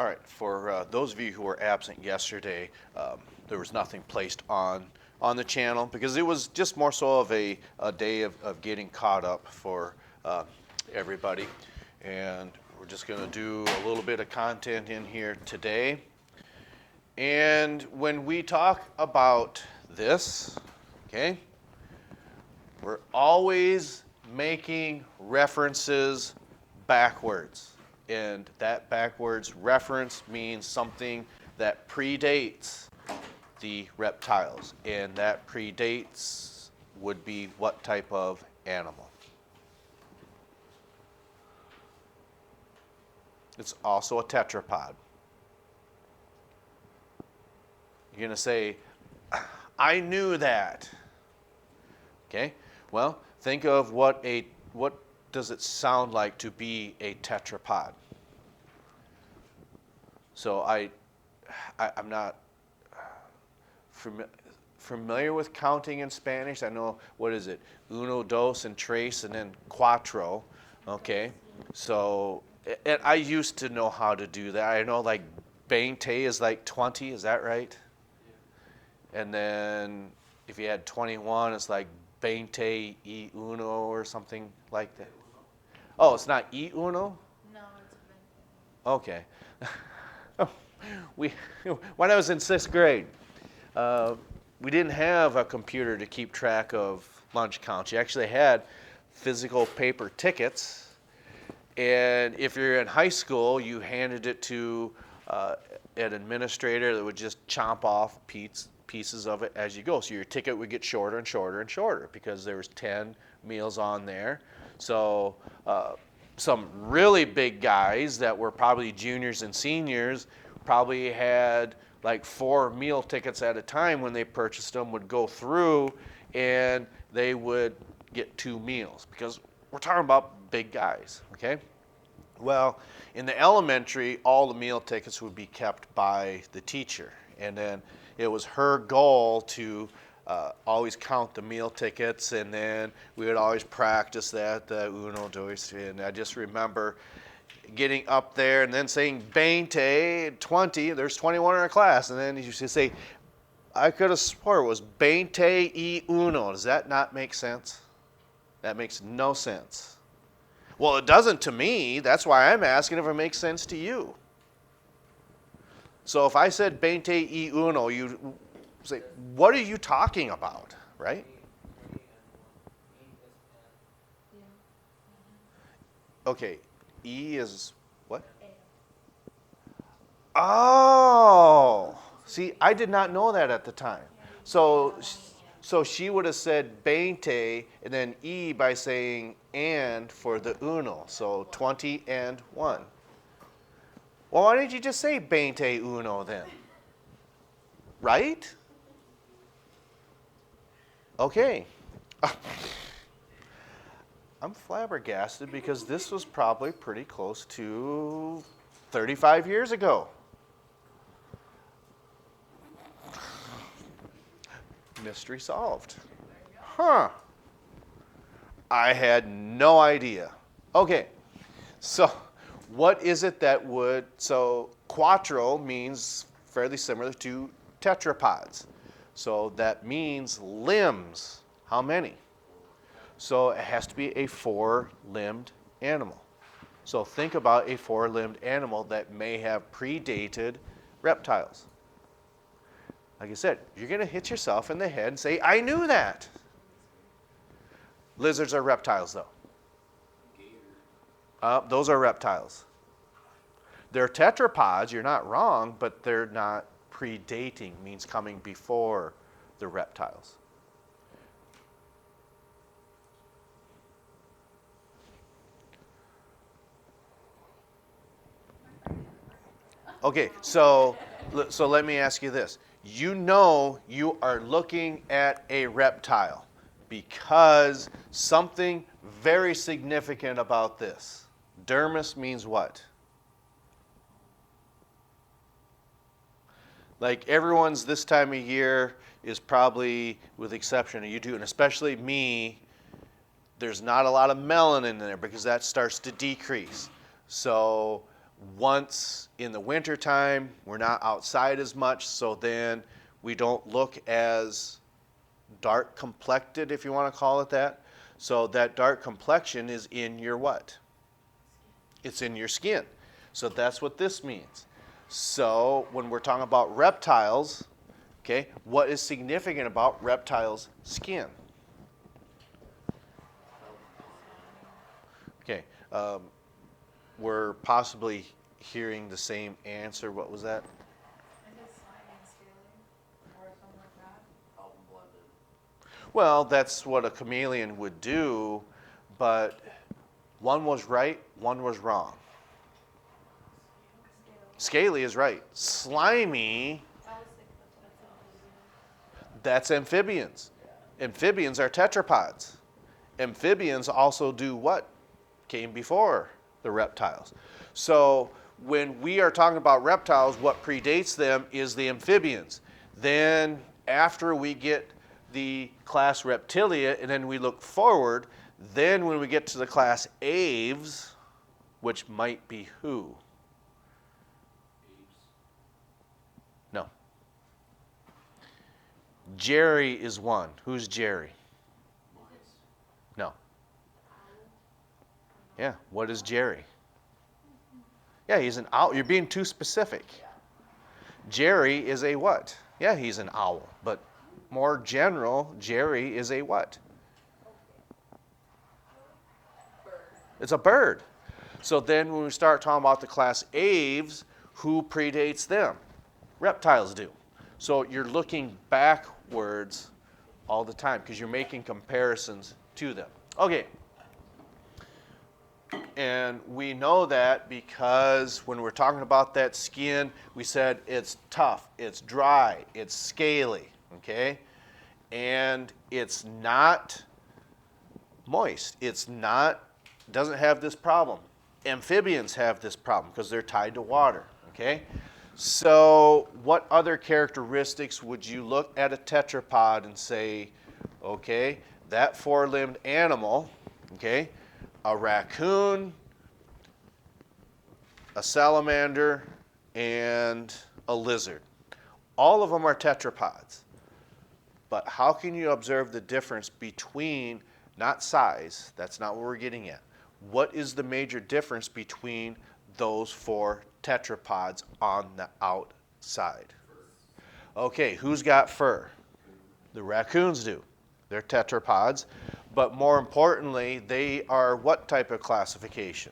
All right, for those of you who were absent yesterday, there was nothing placed on the channel because it was just more so of a day of getting caught up for everybody. And we're just going to do a little bit of content in here today. And when we talk about this, okay, we're always making references backwards. And that backwards reference means something that predates the reptiles. And that predates would be what type of animal? It's also a tetrapod. You're going to say, I knew that. Okay? Well, think of what does it sound like to be a tetrapod? So I'm not familiar with counting in Spanish. I know, what is it? Uno, dos, and tres, and then cuatro. Okay? So, and I used to know how to do that. I know like 20 is like 20, is that right? Yeah. And then if you had 21, it's like 20 y uno or something like that. Oh, it's not y uno? No, it's 20. Okay. When I was in 6th grade, we didn't have a computer to keep track of lunch counts. You actually had physical paper tickets, and if you're in high school, you handed it to an administrator that would just chomp off pieces of it as you go. So your ticket would get shorter and shorter and shorter because there was 10 meals on there. So some really big guys that were probably juniors and seniors probably had like 4 meal tickets at a time when they purchased them, would go through and they would get 2 meals because we're talking about big guys, okay? Well, in the elementary, all the meal tickets would be kept by the teacher. And then it was her goal to always count the meal tickets, and then we would always practice that, the uno, dos, and I just remember getting up there and then saying 20, there's 21 in our class, and then you should say, I could have swore it was 20 y uno. Does that not make sense? That makes no sense. Well, it doesn't to me. That's why I'm asking if it makes sense to you. So if I said 20 y uno, you say, what are you talking about, right? Okay, E is what? Oh, see, I did not know that at the time. So she would have said 20 and then E by saying and for the uno, so 20 and 1. Well, why didn't you just say 20 uno then? Right? Okay. I'm flabbergasted because this was probably pretty close to 35 years ago. Mystery solved. Huh. I had no idea. Okay, so what is it that would, so cuatro means fairly similar to tetrapods. So that means limbs. How many? So it has to be a 4-limbed animal. So think about a 4-limbed animal that may have predated reptiles. Like I said, you're going to hit yourself in the head and say, I knew that. Lizards are reptiles, though. Those are reptiles. They're tetrapods, you're not wrong, but they're not predating, means coming before the reptiles. Okay, so let me ask you this. You know you are looking at a reptile because something very significant about this. Dermis means what? Like everyone's this time of year is probably, with the exception of you two, and especially me, there's not a lot of melanin in there because that starts to decrease. So Once in the wintertime, we're not outside as much, so then we don't look as dark complected, if you want to call it that. So that dark complexion is in your what? It's in your skin. So that's what this means. So when we're talking about reptiles, okay, what is significant about reptiles' skin? Okay, we're possibly hearing the same answer. What was that? I said slimy and scaly, or something like that. All blended. Well, that's what a chameleon would do, but one was right, one was wrong. Scaly is right. Slimy, I was thinking that's that's amphibians. Amphibians are tetrapods. Amphibians also do what came before the reptiles. So when we are talking about reptiles, what predates them is the amphibians. Then after we get the class Reptilia, and then we look forward, then when we get to the class Aves, which might be who? No. Jerry is one. Who's Jerry? No. Yeah, what is Jerry? Yeah, he's an owl. You're being too specific. Jerry is a what? Yeah, he's an owl, but more general, Jerry is a what? bird. It's a bird. So then when we start talking about the class Aves, who predates them? Reptiles do. So you're looking backwards all the time because you're making comparisons to them. Okay. And we know that because when we're talking about that skin, we said it's tough, it's dry, it's scaly, okay? And it's not moist. It's not, doesn't have this problem. Amphibians have this problem because they're tied to water, okay? So what other characteristics would you look at a tetrapod and say, okay, that four-limbed animal, okay, a raccoon, a salamander, and a lizard. All of them are tetrapods. But how can you observe the difference between, not size, that's not what we're getting at. What is the major difference between those four tetrapods on the outside? Okay, who's got fur? The raccoons do. They're tetrapods. But more importantly, they are what type of classification?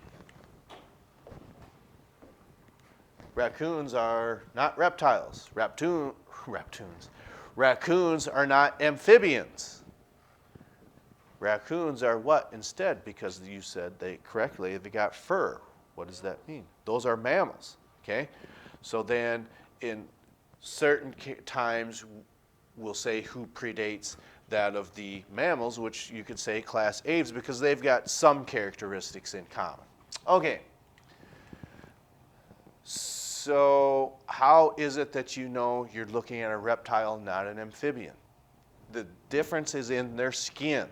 Raccoons are not reptiles. Raccoons are not amphibians. Raccoons are what instead? Because you said they correctly, they got fur. What does that mean? Those are mammals, okay? So then in certain times, we'll say who predates that of the mammals, which you could say class Aves, because they've got some characteristics in common. Okay. So how is it that you know you're looking at a reptile, not an amphibian? The difference is in their skin.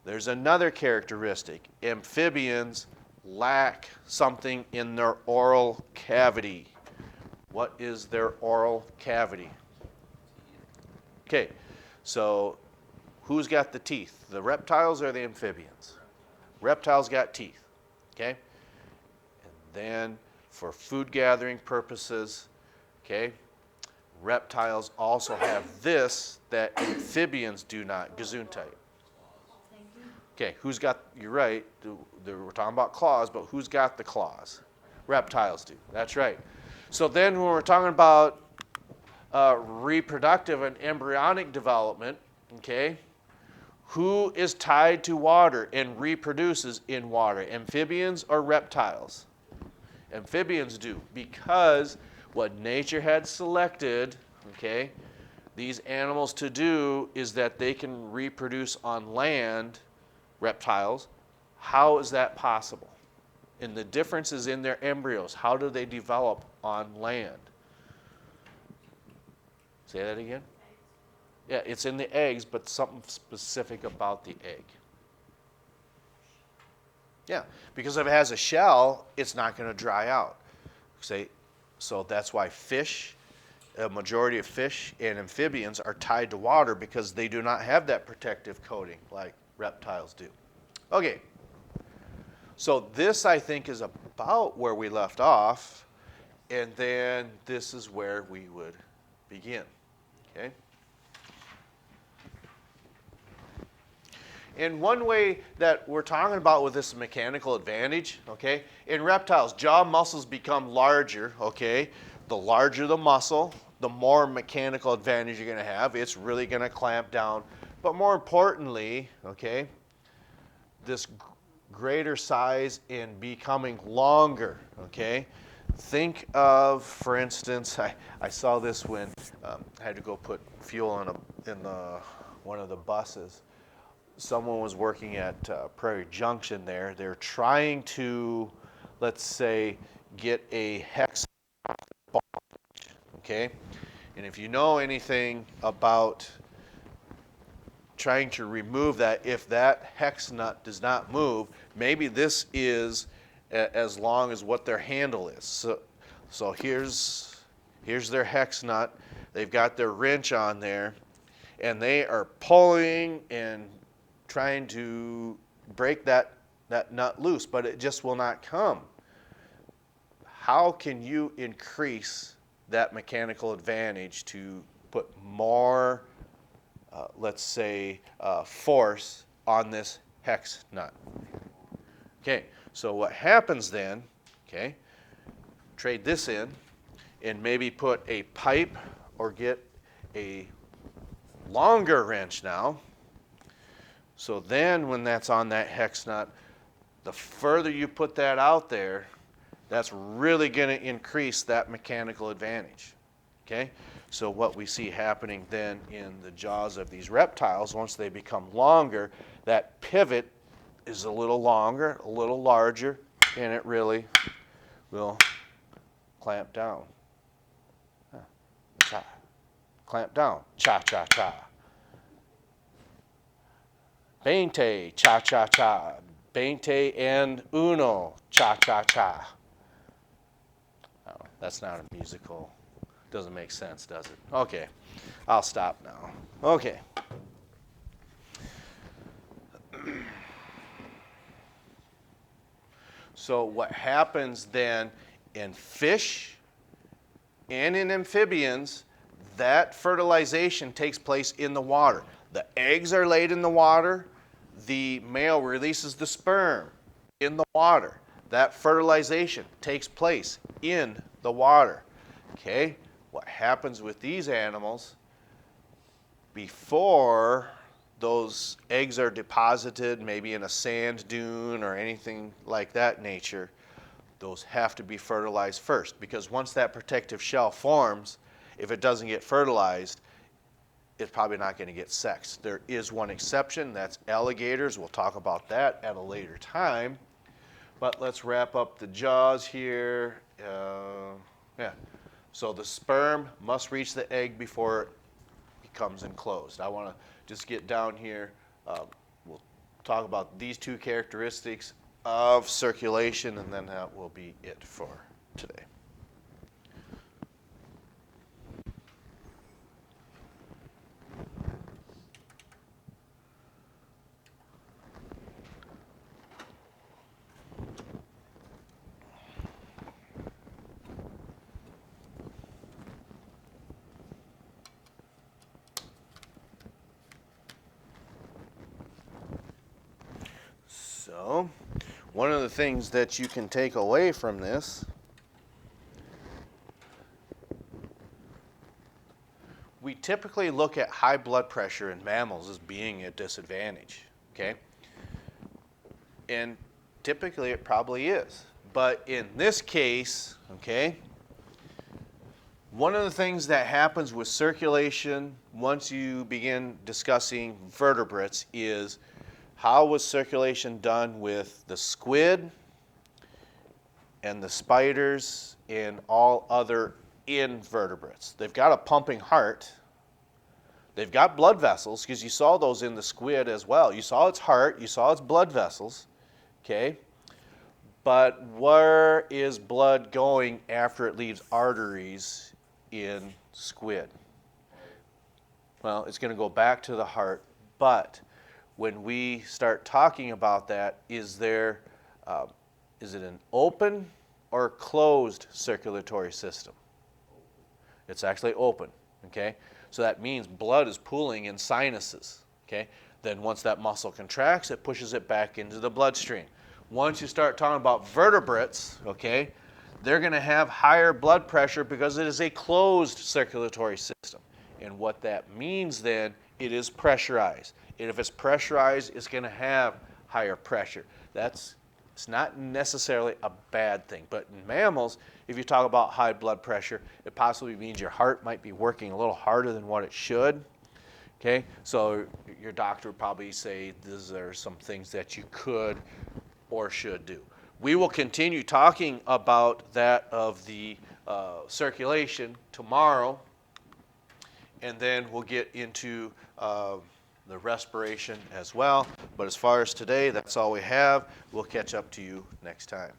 There's another characteristic. Amphibians lack something in their oral cavity. What is their oral cavity? Okay. So who's got the teeth? The reptiles or the amphibians? Reptiles got teeth, okay? And then for food gathering purposes, okay, reptiles also have this that amphibians do not, Gesundheit. Okay, who's got, you're right, we're talking about claws, but who's got the claws? Reptiles do, that's right. So then when we're talking about reproductive and embryonic development, okay, who is tied to water and reproduces in water, amphibians or reptiles? Amphibians do, because what nature had selected, okay, these animals to do is that they can reproduce on land, reptiles. How is that possible? And the difference is in their embryos. How do they develop on land? Say that again? Yeah, it's in the eggs, but something specific about the egg. Yeah, because if it has a shell, it's not going to dry out. Say, so that's why fish, a majority of fish and amphibians are tied to water because they do not have that protective coating like reptiles do. Okay, so this I think is about where we left off, and then this is where we would begin, okay? And one way that we're talking about with this mechanical advantage, okay, in reptiles, jaw muscles become larger, okay? The larger the muscle, the more mechanical advantage you're going to have. It's really going to clamp down. But more importantly, okay, this greater size in becoming longer, okay? Think of, for instance, I saw this when I had to go put fuel in one of the buses. Someone was working at Prairie Junction there. They're trying to, let's say, get a hex ball, okay? And if you know anything about trying to remove that, if that hex nut does not move, maybe this is as long as what their handle is. So here's their hex nut. They've got their wrench on there, and they are pulling and trying to break that nut loose, but it just will not come. How can you increase that mechanical advantage to put more, let's say, force on this hex nut? Okay, so what happens then, okay, trade this in and maybe put a pipe or get a longer wrench now. So then when that's on that hex nut, the further you put that out there, that's really going to increase that mechanical advantage. Okay? So what we see happening then in the jaws of these reptiles, once they become longer, that pivot is a little longer, a little larger, and it really will clamp down. Cha. Clamp down. Cha, cha, cha. Veinte, cha, cha, cha. Veinte and uno, cha, cha, cha. Oh, that's not a musical. Doesn't make sense, does it? Okay, I'll stop now. Okay. So what happens then in fish and in amphibians, that fertilization takes place in the water. The eggs are laid in the water. The male releases the sperm in the water. That fertilization takes place in the water. Okay? What happens with these animals before those eggs are deposited, maybe in a sand dune or anything like that nature, those have to be fertilized first, because once that protective shell forms, if it doesn't get fertilized, it's probably not going to get sexed. There is one exception, that's alligators. We'll talk about that at a later time. But let's wrap up the jaws here. Yeah. So the sperm must reach the egg before it becomes enclosed. I want to just get down here. We'll talk about these two characteristics of circulation, and then that will be it for today. So, one of the things that you can take away from this, we typically look at high blood pressure in mammals as being a disadvantage, okay? And typically it probably is. But in this case, okay, one of the things that happens with circulation once you begin discussing vertebrates is how was circulation done with the squid and the spiders and all other invertebrates? They've got a pumping heart. They've got blood vessels, because you saw those in the squid as well. You saw its heart, you saw its blood vessels, okay? But where is blood going after it leaves arteries in squid? Well, it's going to go back to the heart, but when we start talking about that, is it an open or closed circulatory system? It's actually open, okay? So that means blood is pooling in sinuses, okay? Then once that muscle contracts, it pushes it back into the bloodstream. Once you start talking about vertebrates, okay, they're going to have higher blood pressure because it is a closed circulatory system. And what that means then, it is pressurized. And if it's pressurized, it's going to have higher pressure. It's not necessarily a bad thing. But in mammals, if you talk about high blood pressure, it possibly means your heart might be working a little harder than what it should. Okay, so your doctor would probably say these are some things that you could or should do. We will continue talking about that of the circulation tomorrow, and then we'll get into the respiration as well. But as far as today, that's all we have. We'll catch up to you next time.